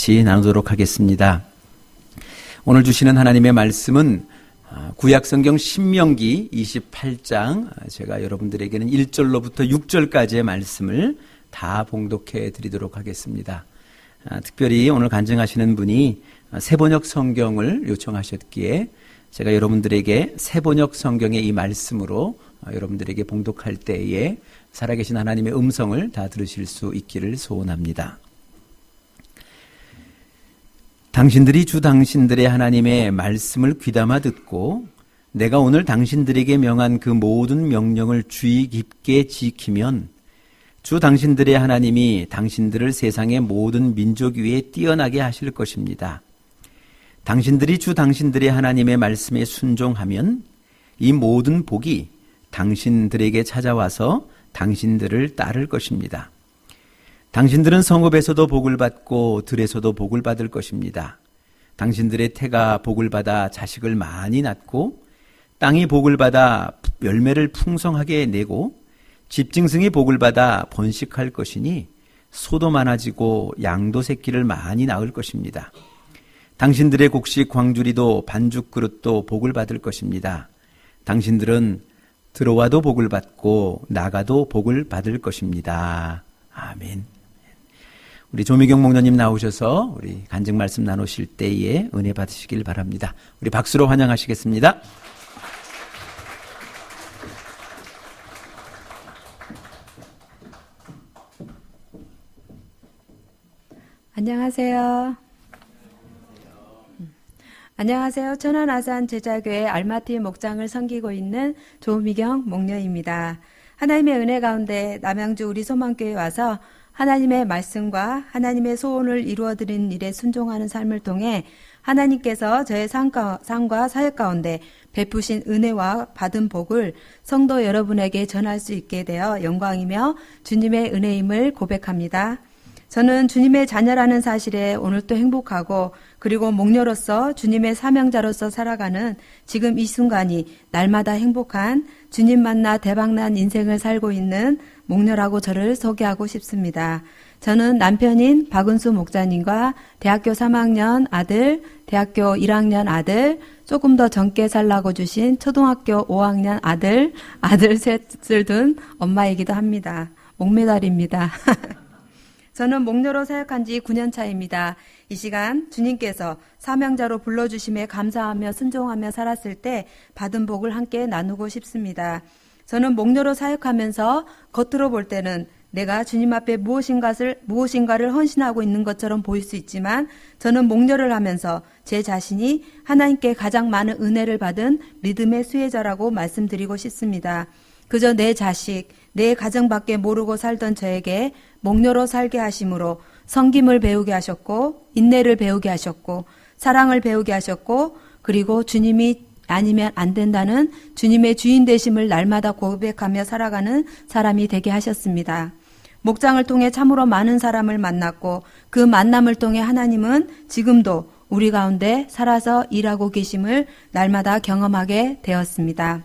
같이 나누도록 하겠습니다. 오늘 주시는 하나님의 말씀은 구약성경 신명기 28장, 제가 여러분들에게는 1절로부터 6절까지의 말씀을 다 봉독해 드리도록 하겠습니다. 특별히 오늘 간증하시는 분이 새번역 성경을 요청하셨기에 제가 여러분들에게 새번역 성경의 이 말씀으로 여러분들에게 봉독할 때에 살아계신 하나님의 음성을 다 들으실 수 있기를 소원합니다. 당신들이 주 당신들의 하나님의 말씀을 귀담아 듣고 내가 오늘 당신들에게 명한 그 모든 명령을 주의 깊게 지키면 주 당신들의 하나님이 당신들을 세상의 모든 민족 위에 뛰어나게 하실 것입니다. 당신들이 주 당신들의 하나님의 말씀에 순종하면 이 모든 복이 당신들에게 찾아와서 당신들을 따를 것입니다. 당신들은 성읍에서도 복을 받고 들에서도 복을 받을 것입니다. 당신들의 태가 복을 받아 자식을 많이 낳고 땅이 복을 받아 열매를 풍성하게 내고 집짐승이 복을 받아 번식할 것이니 소도 많아지고 양도 새끼를 많이 낳을 것입니다. 당신들의 곡식 광주리도 반죽 그릇도 복을 받을 것입니다. 당신들은 들어와도 복을 받고 나가도 복을 받을 것입니다. 아멘. 우리 조미경 목사님 나오셔서 우리 간증 말씀 나누실 때에 은혜 받으시길 바랍니다. 우리 박수로 환영하시겠습니다. 안녕하세요. 안녕하세요. 천안아산 제자교회 알마티 목장을 섬기고 있는 조미경 목녀입니다. 하나님의 은혜 가운데 남양주 우리 소망교회에 와서 하나님의 말씀과 하나님의 소원을 이루어드리는 일에 순종하는 삶을 통해 하나님께서 저의 삶과 사역 가운데 베푸신 은혜와 받은 복을 성도 여러분에게 전할 수 있게 되어 영광이며 주님의 은혜임을 고백합니다. 저는 주님의 자녀라는 사실에 오늘도 행복하고 그리고 목녀로서 주님의 사명자로서 살아가는 지금 이 순간이 날마다 행복한 주님 만나 대박난 인생을 살고 있는 목녀라고 저를 소개하고 싶습니다. 저는 남편인 박은수 목사님과 대학교 3학년 아들, 대학교 1학년 아들, 조금 더 젊게 살라고 주신 초등학교 5학년 아들 셋을 둔 엄마이기도 합니다. 목메달입니다. 저는 목녀로 사역한 지 9년 차입니다. 이 시간 주님께서 사명자로 불러주심에 감사하며 순종하며 살았을 때 받은 복을 함께 나누고 싶습니다. 저는 목녀로 사역하면서 겉으로 볼 때는 내가 주님 앞에 무엇인가를 헌신하고 있는 것처럼 보일 수 있지만 저는 목녀를 하면서 제 자신이 하나님께 가장 많은 은혜를 받은 믿음의 수혜자라고 말씀드리고 싶습니다. 그저 내 자식, 내 가정밖에 모르고 살던 저에게 목녀로 살게 하심으로 섬김을 배우게 하셨고 인내를 배우게 하셨고 사랑을 배우게 하셨고 그리고 주님이 아니면 안 된다는 주님의 주인 되심을 날마다 고백하며 살아가는 사람이 되게 하셨습니다. 목장을 통해 참으로 많은 사람을 만났고 그 만남을 통해 하나님은 지금도 우리 가운데 살아서 일하고 계심을 날마다 경험하게 되었습니다.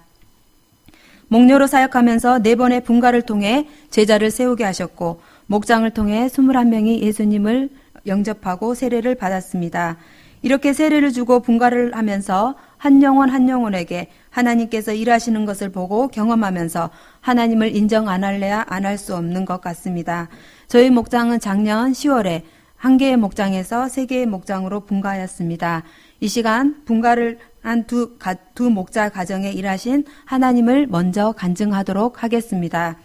목녀로 사역하면서 4번의 분가를 통해 제자를 세우게 하셨고 목장을 통해 21명이 예수님을 영접하고 세례를 받았습니다. 이렇게 세례를 주고 분가를 하면서 한 영혼 한 영혼에게 하나님께서 일하시는 것을 보고 경험하면서 하나님을 인정 안 할래야 안 할 수 없는 것 같습니다. 저희 목장은 작년 10월에 1개의 목장에서 3개의 목장으로 분가하였습니다. 이 시간 분가를 한 두 목자 가정에 일하신 하나님을 먼저 간증하도록 하겠습니다.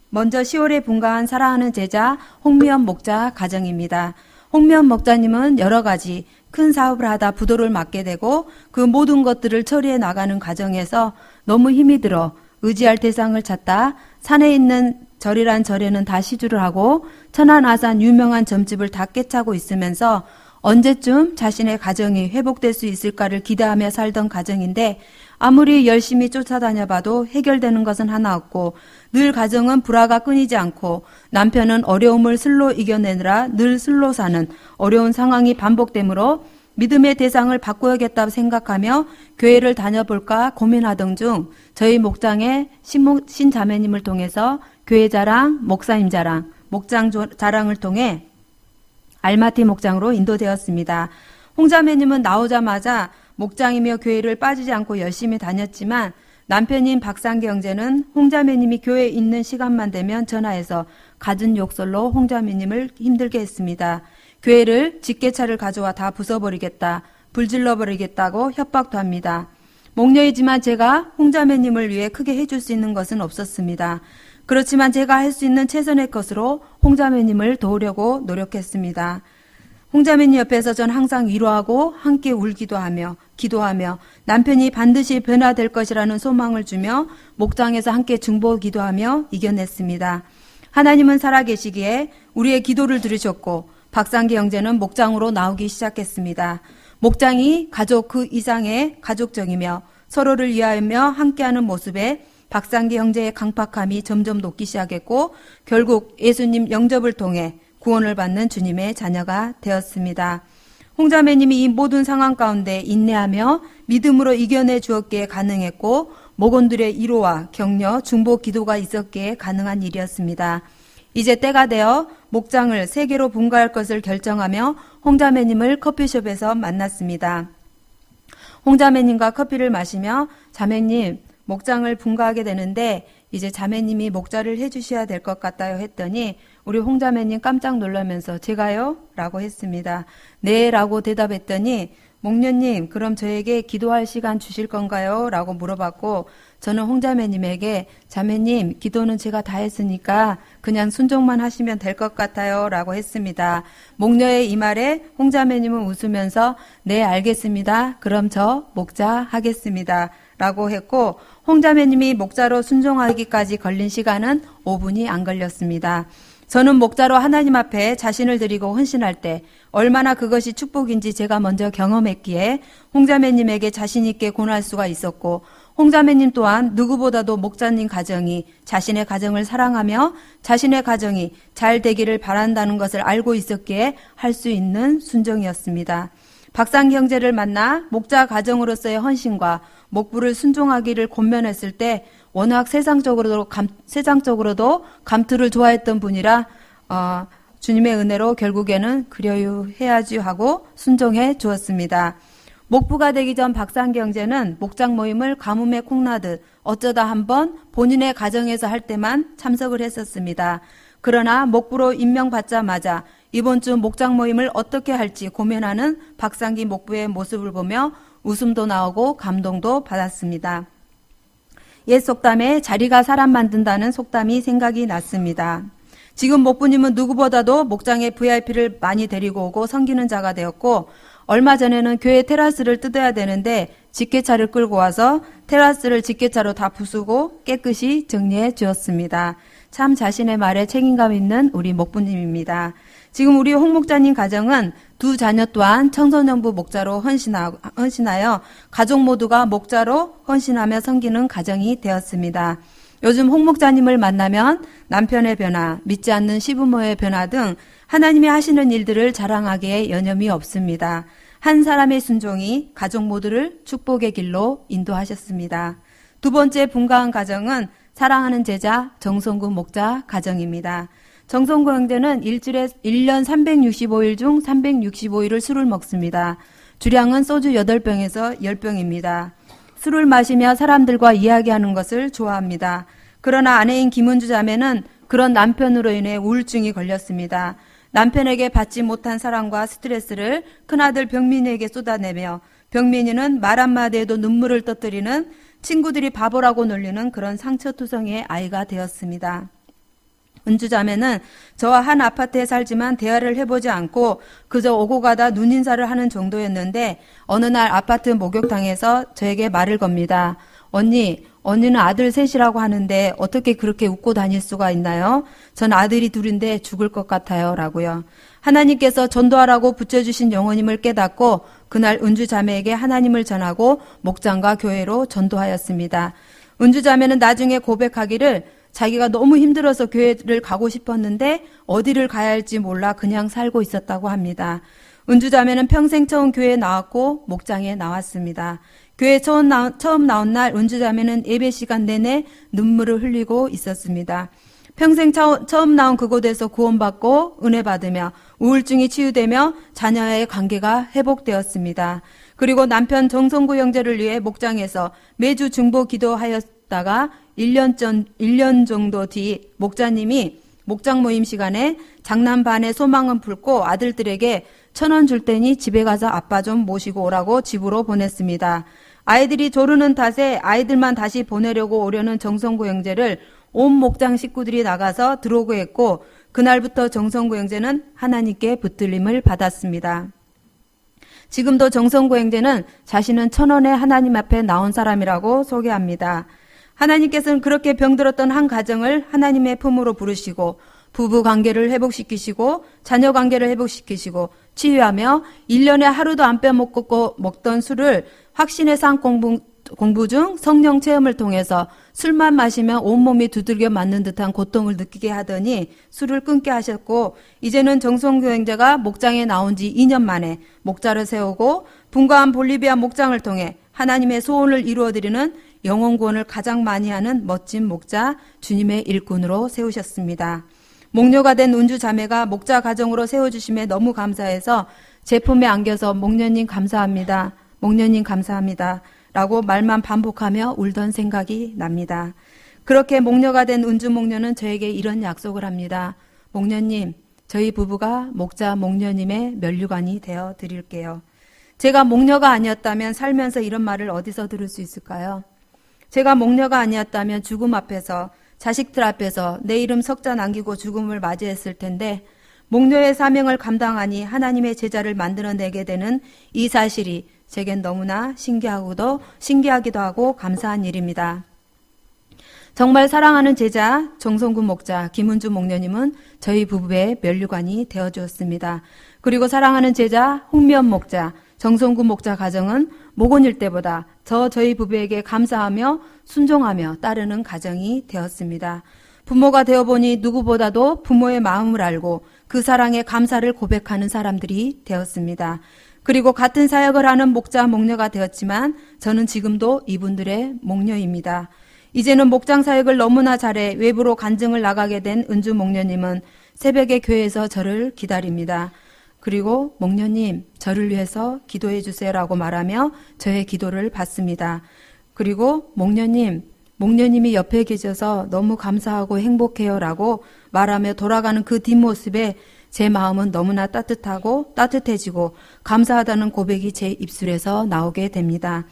먼저 10월에 분가한 사랑하는 제자 홍미연 목자 가정입니다. 홍미연 목자님은 여러 가지 큰 사업을 하다 부도를 맞게 되고 그 모든 것들을 처리해 나가는 과정에서 너무 힘이 들어 의지할 대상을 찾다 산에 있는 절이란 절에는 다 시주를 하고 천안아산 유명한 점집을 다 깨차고 있으면서 언제쯤 자신의 가정이 회복될 수 있을까를 기대하며 살던 가정인데 아무리 열심히 쫓아다녀봐도 해결되는 것은 하나 없고 늘 가정은 불화가 끊이지 않고 남편은 어려움을 슬로 이겨내느라 늘 슬로 사는 어려운 상황이 반복되므로 믿음의 대상을 바꿔야겠다고 생각하며 교회를 다녀볼까 고민하던 중 저희 목장의 신자매님을 통해서 교회 자랑, 목사님 자랑, 목장 자랑을 통해 알마티 목장으로 인도되었습니다. 홍자매님은 나오자마자 목장이며 교회를 빠지지 않고 열심히 다녔지만 남편인 박상기 형제는 홍자매님이 교회에 있는 시간만 되면 전화해서 갖은 욕설로 홍자매님을 힘들게 했습니다. 교회를 집게차를 가져와 다 부숴버리겠다, 불질러버리겠다고 협박도 합니다. 목녀이지만 제가 홍자매님을 위해 크게 해줄 수 있는 것은 없었습니다. 그렇지만 제가 할 수 있는 최선의 것으로 홍자매님을 도우려고 노력했습니다. 홍자매님 옆에서 전 항상 위로하고 함께 울기도 하며 기도하며 남편이 반드시 변화될 것이라는 소망을 주며 목장에서 함께 중보기도 하며 이겨냈습니다. 하나님은 살아계시기에 우리의 기도를 들으셨고 박상기 형제는 목장으로 나오기 시작했습니다. 목장이 가족 그 이상의 가족적이며 서로를 위하여 함께하는 모습에 박상기 형제의 강팍함이 점점 높기 시작했고 결국 예수님 영접을 통해 구원을 받는 주님의 자녀가 되었습니다. 홍자매님이 이 모든 상황 가운데 인내하며 믿음으로 이겨내 주었기에 가능했고 목원들의 위로와 격려, 중보 기도가 있었기에 가능한 일이었습니다. 이제 때가 되어 목장을 세 개로 분가할 것을 결정하며 홍자매님을 커피숍에서 만났습니다. 홍자매님과 커피를 마시며 자매님, 목장을 분가하게 되는데 이제 자매님이 목자를 해주셔야 될 것 같아요 했더니 우리 홍자매님 깜짝 놀라면서 제가요? 라고 했습니다. 네 라고 대답했더니 목녀님 그럼 저에게 기도할 시간 주실 건가요? 라고 물어봤고 저는 홍자매님에게 자매님 기도는 제가 다 했으니까 그냥 순종만 하시면 될 것 같아요 라고 했습니다. 목녀의 이 말에 홍자매님은 웃으면서 네 알겠습니다. 그럼 저 목자 하겠습니다. 라고 했고 홍자매님이 목자로 순종하기까지 걸린 시간은 5분이 안 걸렸습니다. 저는 목자로 하나님 앞에 자신을 드리고 헌신할 때 얼마나 그것이 축복인지 제가 먼저 경험했기에 홍자매님에게 자신 있게 권할 수가 있었고 홍자매님 또한 누구보다도 목자님 가정이 자신의 가정을 사랑하며 자신의 가정이 잘 되기를 바란다는 것을 알고 있었기에 할 수 있는 순종이었습니다. 박상기 형제를 만나 목자 가정으로서의 헌신과 목부를 순종하기를 권면했을 때 워낙 세상적으로도 감투를 좋아했던 분이라 주님의 은혜로 결국에는 그래요 해야지 하고 순종해 주었습니다. 목부가 되기 전 박상기 형제는 목장 모임을 가뭄에 콩나듯 어쩌다 한번 본인의 가정에서 할 때만 참석을 했었습니다. 그러나 목부로 임명받자마자 이번 주 목장 모임을 어떻게 할지 고민하는 박상기 목부의 모습을 보며 웃음도 나오고 감동도 받았습니다. 옛 속담에 자리가 사람 만든다는 속담이 생각이 났습니다. 지금 목부님은 누구보다도 목장에 VIP를 많이 데리고 오고 섬기는 자가 되었고 얼마 전에는 교회 테라스를 뜯어야 되는데 집게차를 끌고 와서 테라스를 집게차로 다 부수고 깨끗이 정리해 주었습니다. 참 자신의 말에 책임감 있는 우리 목부님입니다. 지금 우리 홍 목자님 가정은 두 자녀 또한 청소년부 목자로 헌신하여 가족 모두가 목자로 헌신하며 섬기는 가정이 되었습니다. 요즘 홍 목자님을 만나면 남편의 변화, 믿지 않는 시부모의 변화 등 하나님이 하시는 일들을 자랑하기에 여념이 없습니다. 한 사람의 순종이 가족 모두를 축복의 길로 인도하셨습니다. 두 번째 분가한 가정은 사랑하는 제자 정성구 목자 가정입니다. 정성구 형제는 일주일에 1년 365일 중 365일을 술을 먹습니다. 주량은 소주 8병에서 10병입니다. 술을 마시며 사람들과 이야기하는 것을 좋아합니다. 그러나 아내인 김은주 자매는 그런 남편으로 인해 우울증이 걸렸습니다. 남편에게 받지 못한 사랑과 스트레스를 큰아들 병민이에게 쏟아내며 병민이는 말 한마디에도 눈물을 터뜨리는 친구들이 바보라고 놀리는 그런 상처투성이의 아이가 되었습니다. 은주 자매는 저와 한 아파트에 살지만 대화를 해보지 않고 그저 오고 가다 눈인사를 하는 정도였는데 어느 날 아파트 목욕탕에서 저에게 말을 겁니다. 언니는 아들 셋이라고 하는데 어떻게 그렇게 웃고 다닐 수가 있나요? 전 아들이 둘인데 죽을 것 같아요. 라고요. 하나님께서 전도하라고 붙여주신 영혼임을 깨닫고 그날 은주 자매에게 하나님을 전하고 목장과 교회로 전도하였습니다. 은주 자매는 나중에 고백하기를 자기가 너무 힘들어서 교회를 가고 싶었는데 어디를 가야 할지 몰라 그냥 살고 있었다고 합니다. 은주 자매는 평생 처음 교회에 나왔고 목장에 나왔습니다. 교회에 처음 나온 날 은주 자매는 예배 시간 내내 눈물을 흘리고 있었습니다. 평생 처음 나온 그곳에서 구원받고 은혜 받으며 우울증이 치유되며 자녀와의 관계가 회복되었습니다. 그리고 남편 정성구 형제를 위해 목장에서 매주 중보 기도하였다가 1년 정도 뒤 목자님이 목장 모임 시간에 장남 반의 소망은 품고 아들들에게 1,000원 줄 테니 집에 가서 아빠 좀 모시고 오라고 집으로 보냈습니다. 아이들이 조르는 탓에 아이들만 다시 보내려고 오려는 정성구 형제를 온 목장 식구들이 나가서 들어오고 했고, 그날부터 정성구 형제는 하나님께 붙들림을 받았습니다. 지금도 정성구 형제는 자신은 1,000원에 하나님 앞에 나온 사람이라고 소개합니다. 하나님께서는 그렇게 병들었던 한 가정을 하나님의 품으로 부르시고 부부 관계를 회복시키시고 자녀 관계를 회복시키시고 치유하며 1년에 하루도 안 빼먹고 먹던 술을 확신의 상 공부 중 성령 체험을 통해서 술만 마시면 온몸이 두들겨 맞는 듯한 고통을 느끼게 하더니 술을 끊게 하셨고, 이제는 정성구 형제가 목장에 나온 지 2년 만에 목자를 세우고 분가한 볼리비아 목장을 통해 하나님의 소원을 이루어드리는 영혼 구원을 가장 많이 하는 멋진 목자, 주님의 일꾼으로 세우셨습니다. 목녀가 된 운주 자매가 목자 가정으로 세워주심에 너무 감사해서 제품에 안겨서 목녀님 감사합니다. 목녀님 감사합니다. 라고 말만 반복하며 울던 생각이 납니다. 그렇게 목녀가 된 운주 목녀는 저에게 이런 약속을 합니다. 목녀님, 저희 부부가 목자 목녀님의 면류관이 되어 드릴게요. 제가 목녀가 아니었다면 살면서 이런 말을 어디서 들을 수 있을까요? 제가 목녀가 아니었다면 죽음 앞에서, 자식들 앞에서 내 이름 석자 남기고 죽음을 맞이했을 텐데, 목녀의 사명을 감당하니 하나님의 제자를 만들어내게 되는 이 사실이 제겐 너무나 신기하기도 하고 감사한 일입니다. 정말 사랑하는 제자 정성구 목자 김은주 목녀님은 저희 부부의 면류관이 되어주었습니다. 그리고 사랑하는 제자 홍미연 목자 정성구 목자 가정은 목원일 때보다 저희 부부에게 감사하며 순종하며 따르는 가정이 되었습니다. 부모가 되어보니 누구보다도 부모의 마음을 알고 그 사랑에 감사를 고백하는 사람들이 되었습니다. 그리고 같은 사역을 하는 목자 목녀가 되었지만 저는 지금도 이분들의 목녀입니다. 이제는 목장 사역을 너무나 잘해 외부로 간증을 나가게 된 은주 목녀님은 새벽에 교회에서 저를 기다립니다. 그리고 목녀님, 저를 위해서 기도해 주세요라고 말하며 저의 기도를 받습니다. 그리고 목녀님이 옆에 계셔서 너무 감사하고 행복해요라고 말하며 돌아가는 그 뒷모습에 제 마음은 너무나 따뜻해지고 감사하다는 고백이 제 입술에서 나오게 됩니다.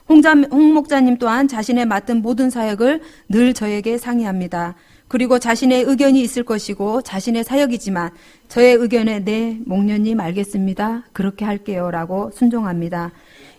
홍 목자님 또한 자신의 맡은 모든 사역을 늘 저에게 상의합니다. 그리고 자신의 의견이 있을 것이고 자신의 사역이지만 저의 의견에 네, 목녀님 알겠습니다. 그렇게 할게요 라고 순종합니다.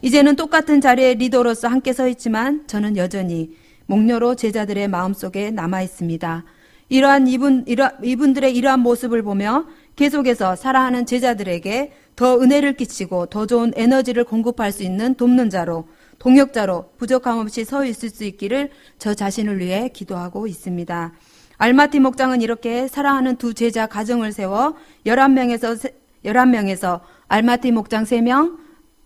이제는 똑같은 자리에 리더로서 함께 서 있지만 저는 여전히 목녀로 제자들의 마음속에 남아 있습니다. 이분들의 이러한 모습을 보며 계속해서 사랑하는 제자들에게 더 은혜를 끼치고 더 좋은 에너지를 공급할 수 있는 돕는 자로, 동역자로 부족함 없이 서 있을 수 있기를 저 자신을 위해 기도하고 있습니다. 알마티 목장은 이렇게 사랑하는 두 제자 가정을 세워 11명에서 알마티 목장 3명,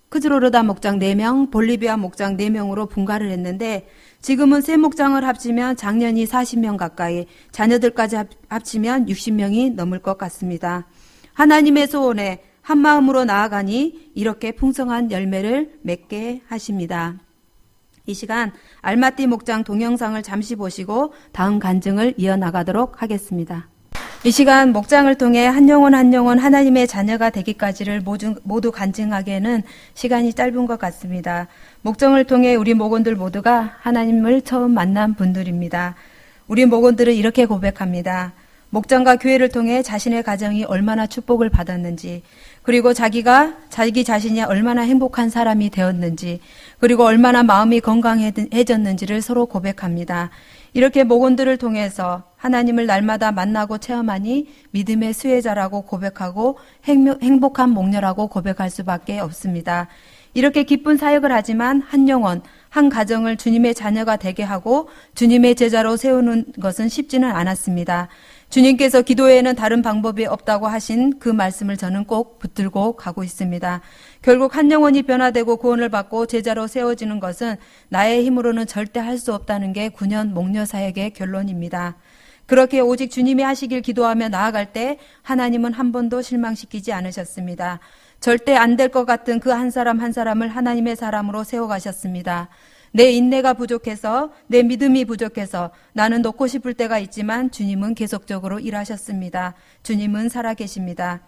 크즈로르다 목장 4명, 볼리비아 목장 4명으로 분가를 했는데 지금은 세 목장을 합치면 장년이 40명 가까이, 자녀들까지 합치면 60명이 넘을 것 같습니다. 하나님의 소원에 한 마음으로 나아가니 이렇게 풍성한 열매를 맺게 하십니다. 이 시간 알마티 목장 동영상을 잠시 보시고 다음 간증을 이어나가도록 하겠습니다. 이 시간 목장을 통해 한 영혼 하나님의 자녀가 되기까지를 모두 간증하기에는 시간이 짧은 것 같습니다. 목장을 통해 우리 목원들 모두가 하나님을 처음 만난 분들입니다. 우리 목원들은 이렇게 고백합니다. 목장과 교회를 통해 자신의 가정이 얼마나 축복을 받았는지, 그리고 자기 자신이 얼마나 행복한 사람이 되었는지, 그리고 얼마나 마음이 건강해졌는지를 서로 고백합니다. 이렇게 목원들을 통해서 하나님을 날마다 만나고 체험하니 믿음의 수혜자라고 고백하고 행복한 목녀라고 고백할 수밖에 없습니다. 이렇게 기쁜 사역을 하지만 한 영혼, 한 가정을 주님의 자녀가 되게 하고 주님의 제자로 세우는 것은 쉽지는 않았습니다. 주님께서 기도에는 다른 방법이 없다고 하신 그 말씀을 저는 꼭 붙들고 가고 있습니다. 결국 한 영혼이 변화되고 구원을 받고 제자로 세워지는 것은 나의 힘으로는 절대 할 수 없다는 게 9년 목녀 사역의 결론입니다. 그렇게 오직 주님이 하시길 기도하며 나아갈 때 하나님은 한 번도 실망시키지 않으셨습니다. 절대 안 될 것 같은 그 한 사람 한 사람을 하나님의 사람으로 세워가셨습니다. 내 인내가 부족해서, 내 믿음이 부족해서 나는 놓고 싶을 때가 있지만 주님은 계속적으로 일하셨습니다. 주님은 살아계십니다.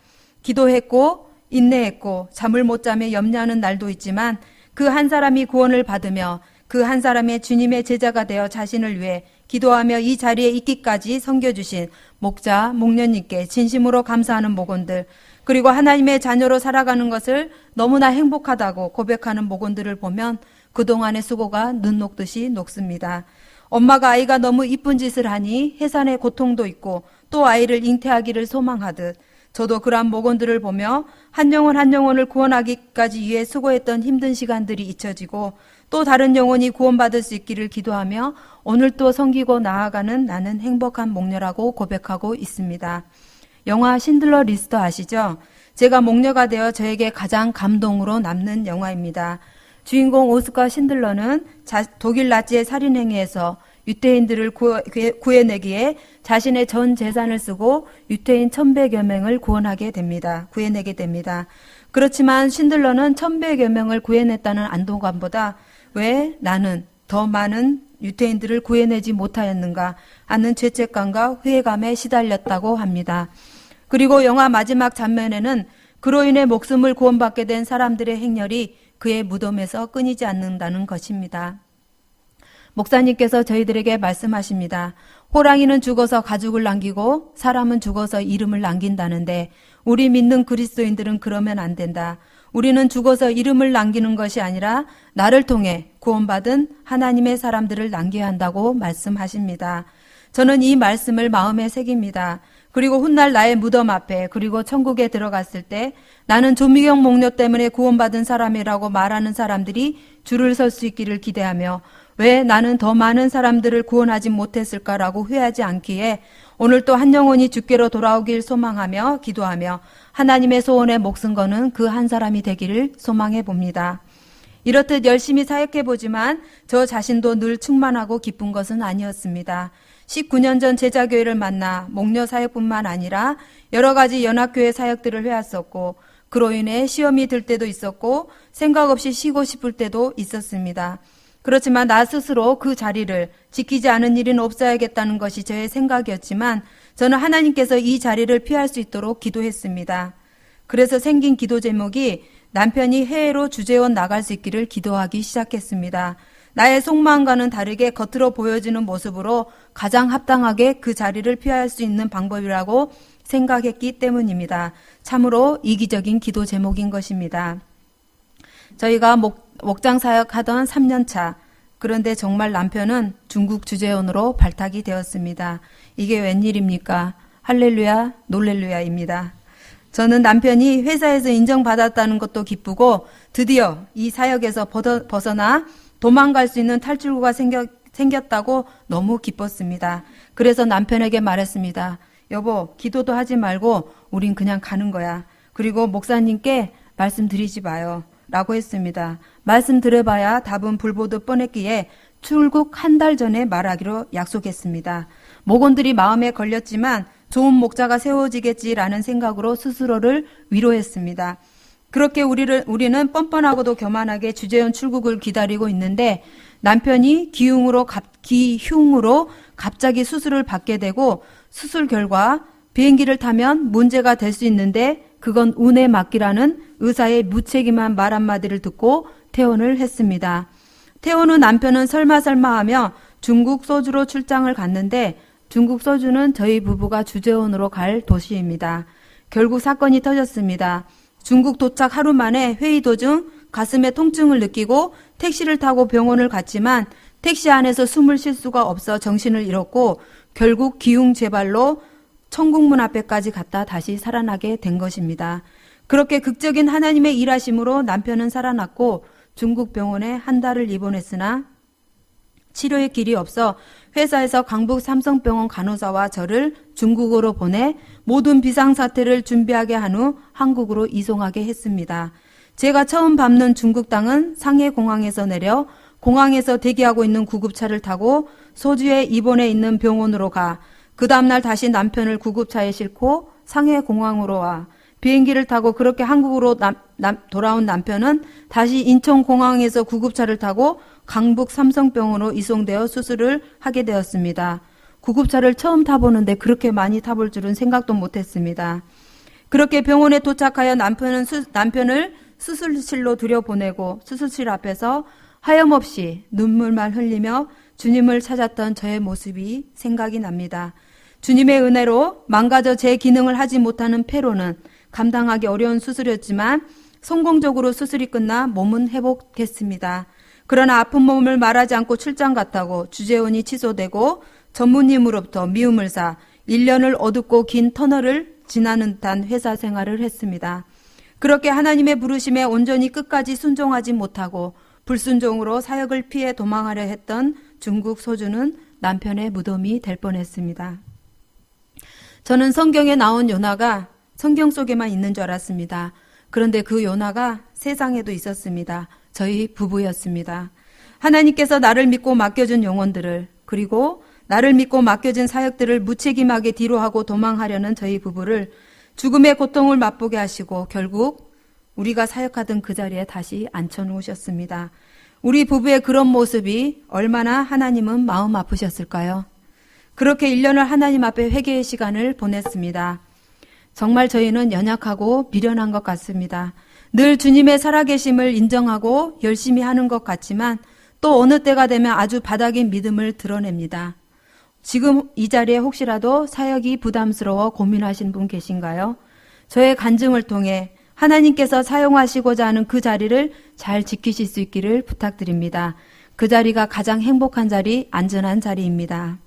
기도했고 인내했고 잠을 못 자며 염려하는 날도 있지만 그 한 사람이 구원을 받으며 그 한 사람의 주님의 제자가 되어 자신을 위해 기도하며 이 자리에 있기까지 섬겨주신 목자, 목녀님께 진심으로 감사하는 목원들, 그리고 하나님의 자녀로 살아가는 것을 너무나 행복하다고 고백하는 목원들을 보면 그동안의 수고가 눈 녹듯이 녹습니다. 엄마가 아이가 너무 이쁜 짓을 하니 해산의 고통도 있고 또 아이를 잉태하기를 소망하듯 저도 그러한 목원들을 보며 한 영혼 한 영혼을 구원하기까지 위해 수고했던 힘든 시간들이 잊혀지고 또 다른 영혼이 구원받을 수 있기를 기도하며 오늘 또 섬기고 나아가는 나는 행복한 목녀라고 고백하고 있습니다. 영화 신들러 리스트 아시죠? 제가 목녀가 되어 저에게 가장 감동으로 남는 영화입니다. 주인공 오스카 신들러는 독일 나치의 살인행위에서 유태인들을 구해내기에 자신의 전 재산을 쓰고 유태인 1100여 명을 구해내게 됩니다. 그렇지만 신들러는 1100여 명을 구해냈다는 안도감보다 왜 나는 더 많은 유태인들을 구해내지 못하였는가 하는 죄책감과 회의감에 시달렸다고 합니다. 그리고 영화 마지막 장면에는 그로 인해 목숨을 구원받게 된 사람들의 행렬이 그의 무덤에서 끊이지 않는다는 것입니다. 목사님께서 저희들에게 말씀하십니다. 호랑이는 죽어서 가죽을 남기고 사람은 죽어서 이름을 남긴다는데 우리 믿는 그리스도인들은 그러면 안 된다. 우리는 죽어서 이름을 남기는 것이 아니라 나를 통해 구원받은 하나님의 사람들을 남겨야 한다고 말씀하십니다. 저는 이 말씀을 마음에 새깁니다. 그리고 훗날 나의 무덤 앞에 그리고 천국에 들어갔을 때 나는 조미경 목녀 때문에 구원받은 사람이라고 말하는 사람들이 줄을 설 수 있기를 기대하며 왜 나는 더 많은 사람들을 구원하지 못했을까라고 회하지 않기에 오늘 또 한 영혼이 주께로 돌아오길 소망하며 기도하며 하나님의 소원에 목숨 거는 그 한 사람이 되기를 소망해 봅니다. 이렇듯 열심히 사역해보지만 저 자신도 늘 충만하고 기쁜 것은 아니었습니다. 19년 전 제자교회를 만나 목녀 사역뿐만 아니라 여러 가지 연합교회 사역들을 해왔었고 그로 인해 시험이 들 때도 있었고 생각 없이 쉬고 싶을 때도 있었습니다. 그렇지만 나 스스로 그 자리를 지키지 않은 일은 없어야겠다는 것이 저의 생각이었지만 저는 하나님께서 이 자리를 피할 수 있도록 기도했습니다. 그래서 생긴 기도 제목이 남편이 해외로 주재원 나갈 수 있기를 기도하기 시작했습니다. 나의 속마음과는 다르게 겉으로 보여지는 모습으로 가장 합당하게 그 자리를 피할 수 있는 방법이라고 생각했기 때문입니다. 참으로 이기적인 기도 제목인 것입니다. 저희가 목장 사역하던 3년 차, 그런데 정말 남편은 중국 주재원으로 발탁이 되었습니다. 이게 웬일입니까? 할렐루야, 놀렐루야입니다. 저는 남편이 회사에서 인정받았다는 것도 기쁘고 드디어 이 사역에서 벗어나 도망갈 수 있는 탈출구가 생겼다고 너무 기뻤습니다. 그래서 남편에게 말했습니다. 여보, 기도도 하지 말고 우린 그냥 가는 거야. 그리고 목사님께 말씀드리지 마요. 라고 했습니다. 말씀드려봐야 답은 불보듯 뻔했기에 출국 한 달 전에 말하기로 약속했습니다. 목원들이 마음에 걸렸지만 좋은 목자가 세워지겠지라는 생각으로 스스로를 위로했습니다. 그렇게 우리는 뻔뻔하고도 교만하게 주재원 출국을 기다리고 있는데 남편이 기흉으로 갑자기 수술을 받게 되고 수술 결과 비행기를 타면 문제가 될 수 있는데 그건 운에 맡기라는 의사의 무책임한 말 한마디를 듣고 퇴원을 했습니다. 퇴원 후 남편은 설마 하며 중국 소주로 출장을 갔는데 중국 소주는 저희 부부가 주재원으로 갈 도시입니다. 결국 사건이 터졌습니다. 중국 도착 하루 만에 회의 도중 가슴에 통증을 느끼고 택시를 타고 병원을 갔지만 택시 안에서 숨을 쉴 수가 없어 정신을 잃었고 결국 기흉제발로 천국문 앞에까지 갔다 다시 살아나게 된 것입니다. 그렇게 극적인 하나님의 일하심으로 남편은 살아났고 중국 병원에 한 달을 입원했으나 치료의 길이 없어 회사에서 강북 삼성병원 간호사와 저를 중국으로 보내 모든 비상사태를 준비하게 한 후 한국으로 이송하게 했습니다. 제가 처음 밟는 중국 땅은 상해공항에서 내려 공항에서 대기하고 있는 구급차를 타고 소주에 입원해 있는 병원으로 가 그 다음날 다시 남편을 구급차에 싣고 상해공항으로 와 비행기를 타고 그렇게 한국으로 돌아온 남편은 다시 인천공항에서 구급차를 타고 강북 삼성병원으로 이송되어 수술을 하게 되었습니다. 구급차를 처음 타보는데 그렇게 많이 타볼 줄은 생각도 못했습니다. 그렇게 병원에 도착하여 남편을 수술실로 들여보내고 수술실 앞에서 하염없이 눈물만 흘리며 주님을 찾았던 저의 모습이 생각이 납니다. 주님의 은혜로 망가져 제 기능을 하지 못하는 폐로는 감당하기 어려운 수술이었지만 성공적으로 수술이 끝나 몸은 회복했습니다. 그러나 아픈 몸을 말하지 않고 출장 갔다고 주재원이 취소되고 전무님으로부터 미움을 사 1년을 어둡고 긴 터널을 지나는 듯한 회사 생활을 했습니다. 그렇게 하나님의 부르심에 온전히 끝까지 순종하지 못하고 불순종으로 사역을 피해 도망하려 했던 중국 소주는 남편의 무덤이 될 뻔했습니다. 저는 성경에 나온 요나가 성경 속에만 있는 줄 알았습니다. 그런데 그 요나가 세상에도 있었습니다. 저희 부부였습니다. 하나님께서 나를 믿고 맡겨준 영혼들을 그리고 나를 믿고 맡겨진 사역들을 무책임하게 뒤로하고 도망하려는 저희 부부를 죽음의 고통을 맛보게 하시고 결국 우리가 사역하던 그 자리에 다시 앉혀놓으셨습니다. 우리 부부의 그런 모습이 얼마나 하나님은 마음 아프셨을까요? 그렇게 1년을 하나님 앞에 회개의 시간을 보냈습니다. 정말 저희는 연약하고 미련한 것 같습니다. 늘 주님의 살아계심을 인정하고 열심히 하는 것 같지만 또 어느 때가 되면 아주 바닥인 믿음을 드러냅니다. 지금 이 자리에 혹시라도 사역이 부담스러워 고민하신 분 계신가요? 저의 간증을 통해 하나님께서 사용하시고자 하는 그 자리를 잘 지키실 수 있기를 부탁드립니다. 그 자리가 가장 행복한 자리, 안전한 자리입니다.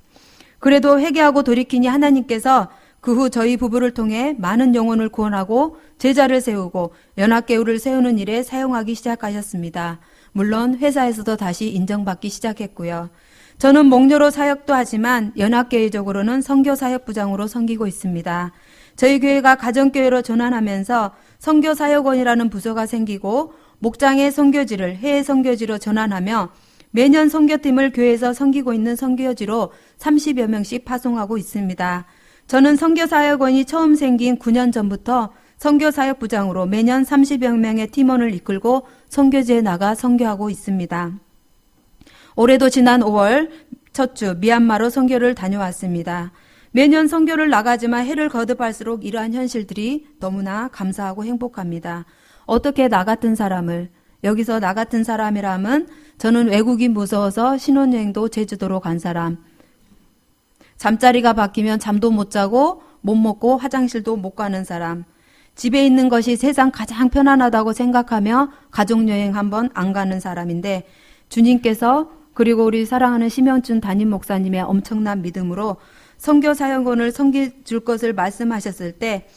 그래도 회개하고 돌이키니 하나님께서 그 후 저희 부부를 통해 많은 영혼을 구원하고 제자를 세우고 연합교회를 세우는 일에 사용하기 시작하셨습니다. 물론 회사에서도 다시 인정받기 시작했고요. 저는 목료로 사역도 하지만 연합교회적으로는 선교사역부장으로 섬기고 있습니다. 저희 교회가 가정교회로 전환하면서 선교사역원이라는 부서가 생기고 목장의 선교지를 해외 선교지로 전환하며 매년 선교팀을 교회에서 섬기고 있는 선교지로 30여 명씩 파송하고 있습니다. 저는 선교사역원이 처음 생긴 9년 전부터 선교사역부장으로 매년 30여 명의 팀원을 이끌고 선교지에 나가 선교하고 있습니다. 올해도 지난 5월 첫 주 미얀마로 선교를 다녀왔습니다. 매년 선교를 나가지만 해를 거듭할수록 이러한 현실들이 너무나 감사하고 행복합니다. 어떻게 나 같은 사람을, 여기서 나 같은 사람이라면 저는 외국이 무서워서 신혼여행도 제주도로 간 사람, 잠자리가 바뀌면 잠도 못 자고 못 먹고 화장실도 못 가는 사람, 집에 있는 것이 세상 가장 편안하다고 생각하며 가족여행 한번 안 가는 사람인데 주님께서 그리고 우리 사랑하는 심영준 담임 목사님의 엄청난 믿음으로 선교사역원을 섬겨줄 것을 말씀하셨을 때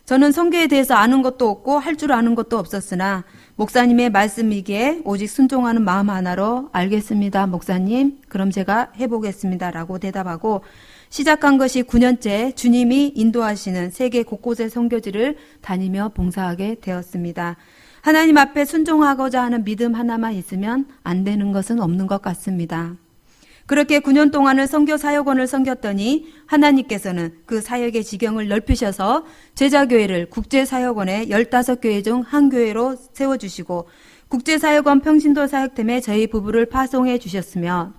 저는 선교에 대해서 아는 것도 없고 할 줄 아는 것도 없었으나 목사님의 말씀이기에 오직 순종하는 마음 하나로 알겠습니다 목사님 그럼 제가 해보겠습니다 라고 대답하고 시작한 것이 9년째 주님이 인도하시는 세계 곳곳의 선교지를 다니며 봉사하게 되었습니다. 하나님 앞에 순종하고자 하는 믿음 하나만 있으면 안 되는 것은 없는 것 같습니다. 그렇게 9년 동안을 선교사역원을 섬겼더니 하나님께서는 그 사역의 지경을 넓히셔서 제자교회를 국제사역원의 15교회 중 한 교회로 세워주시고 국제사역원 평신도 사역팀에 저희 부부를 파송해 주셨으며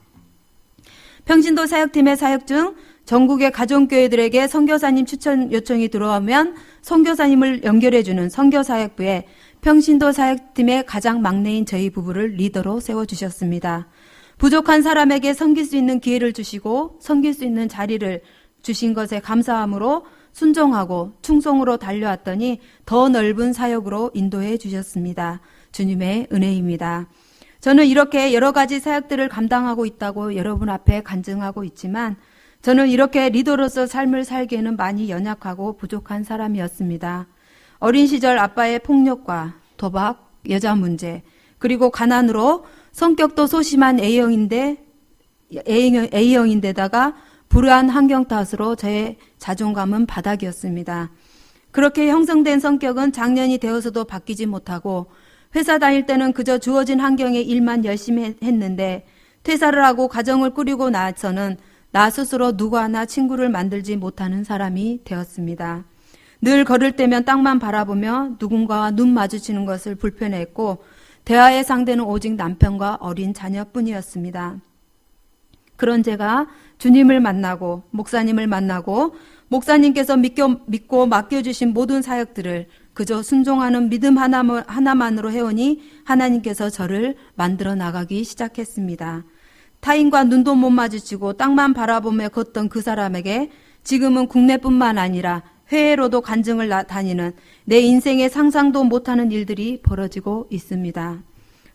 평신도 사역팀의 사역 중 전국의 가정교회들에게 선교사님 추천 요청이 들어오면 선교사님을 연결해주는 선교사역부에 평신도 사역팀의 가장 막내인 저희 부부를 리더로 세워주셨습니다. 부족한 사람에게 섬길 수 있는 기회를 주시고 섬길 수 있는 자리를 주신 것에 감사함으로 순종하고 충성으로 달려왔더니 더 넓은 사역으로 인도해 주셨습니다. 주님의 은혜입니다. 저는 이렇게 여러 가지 사역들을 감당하고 있다고 여러분 앞에 간증하고 있지만 저는 이렇게 리더로서 삶을 살기에는 많이 연약하고 부족한 사람이었습니다. 어린 시절 아빠의 폭력과 도박, 여자 문제, 그리고 가난으로 성격도 소심한 A형인데다가 불우한 환경 탓으로 저의 자존감은 바닥이었습니다. 그렇게 형성된 성격은 작년이 되어서도 바뀌지 못하고 회사 다닐 때는 그저 주어진 환경에 일만 열심히 했는데 퇴사를 하고 가정을 꾸리고 나서는 나 스스로 누구 하나 친구를 만들지 못하는 사람이 되었습니다. 늘 걸을 때면 땅만 바라보며 누군가와 눈 마주치는 것을 불편해했고 대화의 상대는 오직 남편과 어린 자녀뿐이었습니다. 그런 제가 주님을 만나고 목사님을 만나고 목사님께서 믿고 맡겨주신 모든 사역들을 그저 순종하는 믿음 하나만으로 해오니 하나님께서 저를 만들어 나가기 시작했습니다. 타인과 눈도 못 마주치고 땅만 바라보며 걷던 그 사람에게 지금은 국내뿐만 아니라 해외로도 간증을 다니는 내 인생에 상상도 못하는 일들이 벌어지고 있습니다.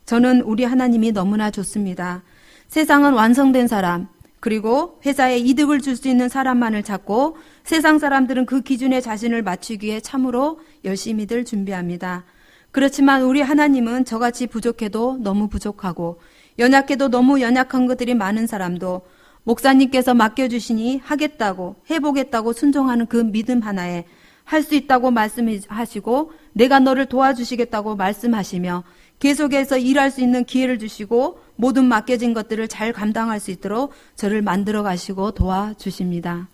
저는 우리 하나님이 너무나 좋습니다. 세상은 완성된 사람, 그리고 회사에 이득을 줄 수 있는 사람만을 찾고 세상 사람들은 그 기준에 자신을 맞추기 위해 참으로 열심히들 준비합니다. 그렇지만 우리 하나님은 저같이 부족해도 너무 부족하고 연약해도 너무 연약한 것들이 많은 사람도 목사님께서 맡겨주시니 하겠다고 해보겠다고 순종하는 그 믿음 하나에 할 수 있다고 말씀하시고 내가 너를 도와주시겠다고 말씀하시며 계속해서 일할 수 있는 기회를 주시고 모든 맡겨진 것들을 잘 감당할 수 있도록 저를 만들어 가시고 도와주십니다.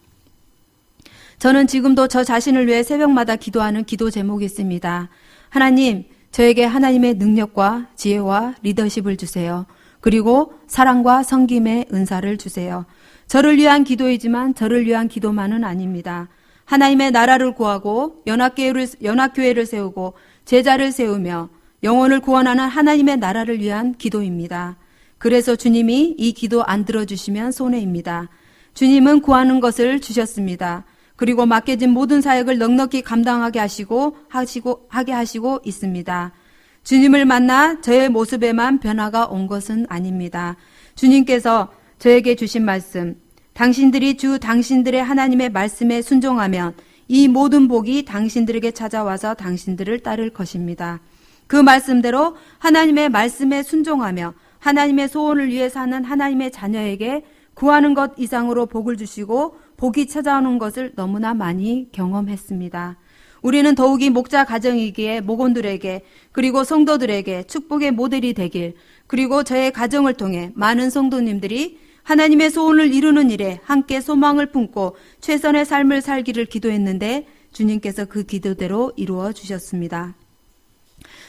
저는 지금도 저 자신을 위해 새벽마다 기도하는 기도 제목이 있습니다. 하나님, 저에게 하나님의 능력과 지혜와 리더십을 주세요. 그리고 사랑과 섬김의 은사를 주세요. 저를 위한 기도이지만 저를 위한 기도만은 아닙니다. 하나님의 나라를 구하고 연합교회를 세우고 제자를 세우며 영혼을 구원하는 하나님의 나라를 위한 기도입니다. 그래서 주님이 이 기도 안 들어주시면 손해입니다. 주님은 구하는 것을 주셨습니다. 그리고 맡겨진 모든 사역을 넉넉히 감당하게 하게 하시고 있습니다. 주님을 만나 저의 모습에만 변화가 온 것은 아닙니다. 주님께서 저에게 주신 말씀, 당신들이 당신들의 하나님의 말씀에 순종하면 이 모든 복이 당신들에게 찾아와서 당신들을 따를 것입니다. 그 말씀대로 하나님의 말씀에 순종하며 하나님의 소원을 위해 사는 하나님의 자녀에게 구하는 것 이상으로 복을 주시고 복이 찾아오는 것을 너무나 많이 경험했습니다. 우리는 더욱이 목자 가정이기에 목원들에게 그리고 성도들에게 축복의 모델이 되길, 그리고 저의 가정을 통해 많은 성도님들이 하나님의 소원을 이루는 일에 함께 소망을 품고 최선의 삶을 살기를 기도했는데 주님께서 그 기도대로 이루어 주셨습니다.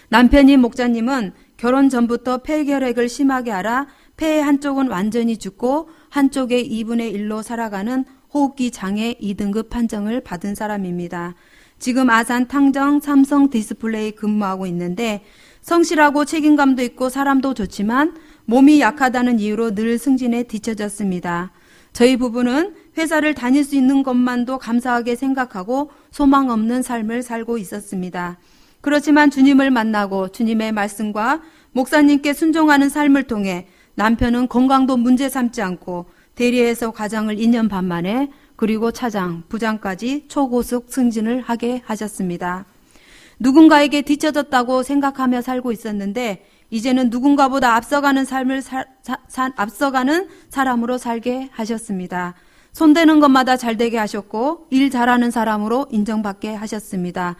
남편인 목자님은 결혼 전부터 폐결핵을 심하게 앓아 폐의 한쪽은 완전히 죽고 한쪽의 2분의 1로 살아가는 호흡기 장애 2등급 판정을 받은 사람입니다. 지금 아산 탕정 삼성 디스플레이 근무하고 있는데 성실하고 책임감도 있고 사람도 좋지만 몸이 약하다는 이유로 늘 승진에 뒤처졌습니다. 저희 부부는 회사를 다닐 수 있는 것만도 감사하게 생각하고 소망 없는 삶을 살고 있었습니다. 그렇지만 주님을 만나고 주님의 말씀과 목사님께 순종하는 삶을 통해 남편은 건강도 문제 삼지 않고 대리해서 과장을 2년 반 만에 그리고 차장, 부장까지 초고속 승진을 하게 하셨습니다. 누군가에게 뒤처졌다고 생각하며 살고 있었는데 이제는 누군가보다 앞서가는 앞서가는 사람으로 살게 하셨습니다. 손대는 것마다 잘되게 하셨고 일 잘하는 사람으로 인정받게 하셨습니다.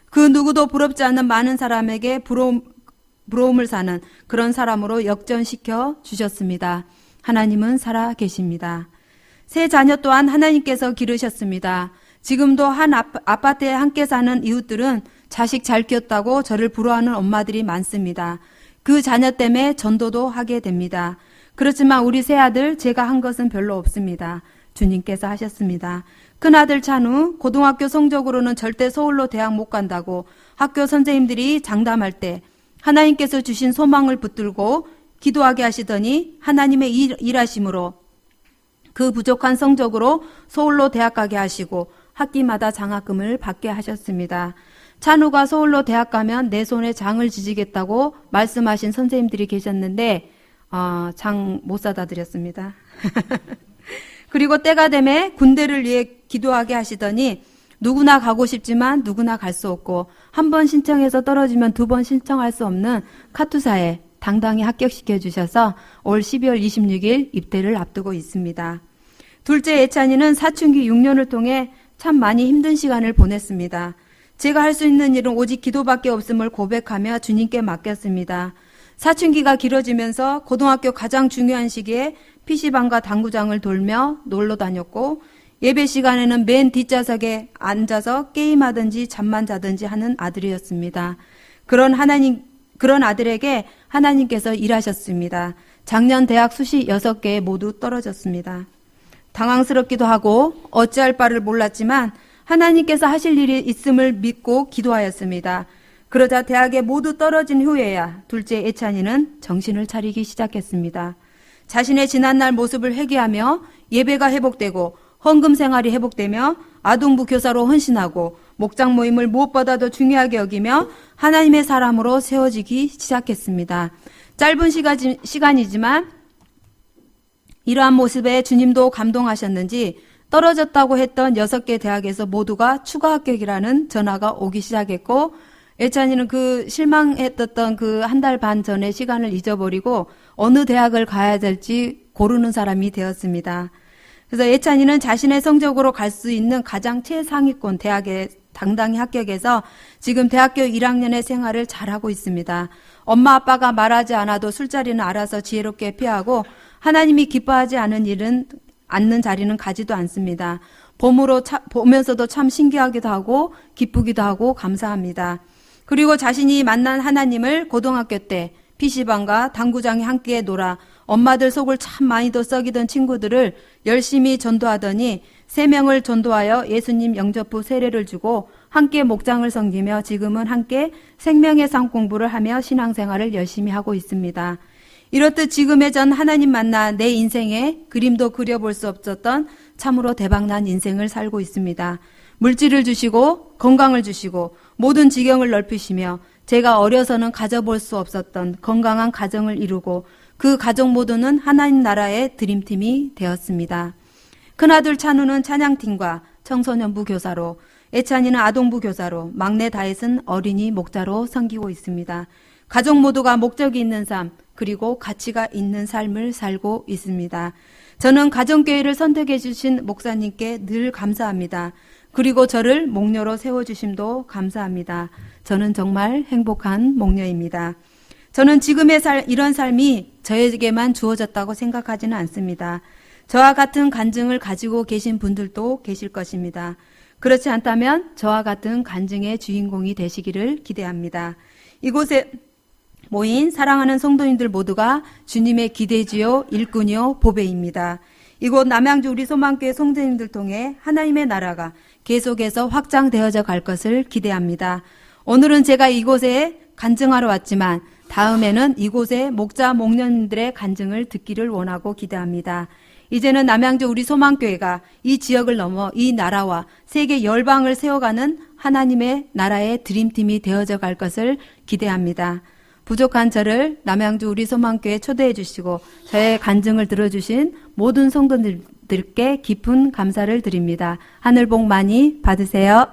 그 누구도 부럽지 않는 많은 사람에게 부러움을 사는 그런 사람으로 역전시켜 주셨습니다. 하나님은 살아 계십니다. 세 자녀 또한 하나님께서 기르셨습니다. 지금도 한 아파트에 함께 사는 이웃들은 자식 잘 키웠다고 저를 부러워하는 엄마들이 많습니다. 그 자녀 때문에 전도도 하게 됩니다. 그렇지만 우리 세 아들 제가 한 것은 별로 없습니다. 주님께서 하셨습니다. 큰아들 찬우 고등학교 성적으로는 절대 서울로 대학 못 간다고 학교 선생님들이 장담할 때 하나님께서 주신 소망을 붙들고 기도하게 하시더니 하나님의 일하심으로 그 부족한 성적으로 서울로 대학 가게 하시고 학기마다 장학금을 받게 하셨습니다. 찬우가 서울로 대학 가면 내 손에 장을 지지겠다고 말씀하신 선생님들이 계셨는데 장 못 사다 드렸습니다. 그리고 때가 되매 군대를 위해 기도하게 하시더니 누구나 가고 싶지만 누구나 갈 수 없고 한 번 신청해서 떨어지면 두 번 신청할 수 없는 카투사에 당당히 합격시켜 주셔서 올 12월 26일 입대를 앞두고 있습니다. 둘째 예찬이는 사춘기 6년을 통해 참 많이 힘든 시간을 보냈습니다. 제가 할 수 있는 일은 오직 기도밖에 없음을 고백하며 주님께 맡겼습니다. 사춘기가 길어지면서 고등학교 가장 중요한 시기에 PC방과 당구장을 돌며 놀러 다녔고 예배 시간에는 맨 뒷좌석에 앉아서 게임하든지 잠만 자든지 하는 아들이었습니다. 그런 아들에게 하나님께서 일하셨습니다. 작년 대학 수시 6개에 모두 떨어졌습니다. 당황스럽기도 하고 어찌할 바를 몰랐지만 하나님께서 하실 일이 있음을 믿고 기도하였습니다. 그러자 대학에 모두 떨어진 후에야 둘째 애찬이는 정신을 차리기 시작했습니다. 자신의 지난날 모습을 회개하며 예배가 회복되고 헌금 생활이 회복되며 아동부 교사로 헌신하고 목장 모임을 무엇보다도 중요하게 여기며 하나님의 사람으로 세워지기 시작했습니다. 짧은 시간이지만 이러한 모습에 주님도 감동하셨는지 떨어졌다고 했던 6개 대학에서 모두가 추가 합격이라는 전화가 오기 시작했고 애찬이는 그 실망했던 그 한 달 반 전의 시간을 잊어버리고 어느 대학을 가야 될지 고르는 사람이 되었습니다. 그래서 애찬이는 자신의 성적으로 갈 수 있는 가장 최상위권 대학에 당당히 합격해서 지금 대학교 1학년의 생활을 잘하고 있습니다. 엄마 아빠가 말하지 않아도 술자리는 알아서 지혜롭게 피하고 하나님이 기뻐하지 않는 자리는 가지도 않습니다. 보면서도 참 신기하기도 하고 기쁘기도 하고 감사합니다. 그리고 자신이 만난 하나님을 고등학교 때 PC방과 당구장에 함께 놀아 엄마들 속을 참 많이도 썩이던 친구들을 열심히 전도하더니 3명을 전도하여 예수님 영접부 세례를 주고 함께 목장을 섬기며 지금은 함께 생명의 상 공부를 하며 신앙생활을 열심히 하고 있습니다. 이렇듯 지금의 전 하나님 만나 내 인생에 그림도 그려볼 수 없었던 참으로 대박난 인생을 살고 있습니다. 물질을 주시고 건강을 주시고 모든 지경을 넓히시며 제가 어려서는 가져볼 수 없었던 건강한 가정을 이루고 그 가족 모두는 하나님 나라의 드림팀이 되었습니다. 큰아들 찬우는 찬양팀과 청소년부 교사로, 애찬이는 아동부 교사로, 막내 다윗은 어린이 목자로 섬기고 있습니다. 가족 모두가 목적이 있는 삶, 그리고 가치가 있는 삶을 살고 있습니다. 저는 가정교회를 선택해 주신 목사님께 늘 감사합니다. 그리고 저를 목녀로 세워주심도 감사합니다. 저는 정말 행복한 목녀입니다. 저는 지금의 이런 삶이 저에게만 주어졌다고 생각하지는 않습니다. 저와 같은 간증을 가지고 계신 분들도 계실 것입니다. 그렇지 않다면 저와 같은 간증의 주인공이 되시기를 기대합니다. 이곳에 모인 사랑하는 성도님들 모두가 주님의 기대지요, 일꾼이요, 보배입니다. 이곳 남양주 우리 소망교회 성도님들 통해 하나님의 나라가 계속해서 확장되어져 갈 것을 기대합니다. 오늘은 제가 이곳에 간증하러 왔지만 다음에는 이곳의 목자 목녀님들의 간증을 듣기를 원하고 기대합니다. 이제는 남양주 우리 소망교회가 이 지역을 넘어 이 나라와 세계 열방을 세워가는 하나님의 나라의 드림팀이 되어져 갈 것을 기대합니다. 부족한 저를 남양주 우리 소망교회에 초대해 주시고 저의 간증을 들어주신 모든 성도들께 깊은 감사를 드립니다. 하늘 복 많이 받으세요.